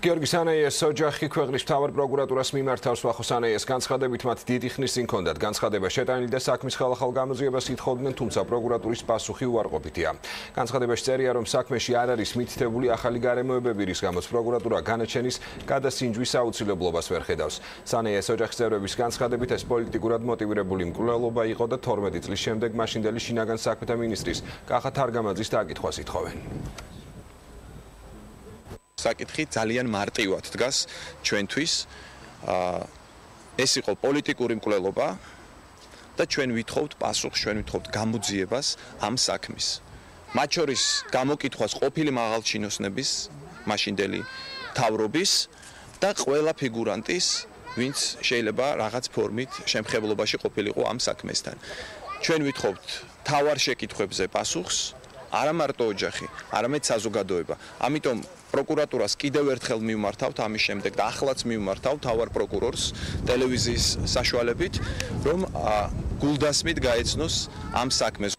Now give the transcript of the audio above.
გიორგი სანაიეს ოჯახი ქვეყნის მთავარ პროკურატურას მიმართავს ვახო სანაიეს განცხადებით მათ დიდი ხნის წინ ჰქონდათ განცხადება შეტანილი და საქმის ხალხალ გამოძიებას ითხოვდნენ, თუმცა პროკურატურის პასუხი უარყოფითია. განცხადებაში წერია, რომ საქმეში არ არის მითითებული ახალი გარემოებები, რის გამოც პროკურატურა განაჩენის გადასინჯვის აუცილებლობას ვერ ხედავს. სანაიეს ოჯახის წევრების განცხადებით ეს პოლიტიკურად მოტივირებული მკვლელობა იყო და 12 წლის შემდეგ მაშინდელი შინაგან საქმეთა მინისტრის კახა თარგამაძის დაკითხვას ითხოვენ. საკითხი ძალიან მარტივად დგას ჩვენთვის. ეს იყო პოლიტიკური მკვლელობა და ჩვენ ვითხოვთ პასუხს, ჩვენ ვითხოვთ გამოძიებას ამ საქმის. მათ შორის გამოკითხვას ყოფილი მაღალჩინოსნების, მაშინდელი მთავრობის და ყველა ფიგურანტის, ვინც შეიძლება რაღაც ფორმით შემხებლობაში ყოფილიყო ამ საქმესთან. ჩვენ ვითხოვთ მთავარ შეკითხვებზე პასუხს, არა მარტო ოჯახი, არამედ საზოგადოება. ამიტომ პროკურატურას კიდევ ერთხელ მივმართავთ ამის შემდეგ და ახლაც მივმართავთ მთავარ პროკურორს ტელევიზიის საშუალებით, რომ გულდასმით გაეცნოს ამ საქმეს.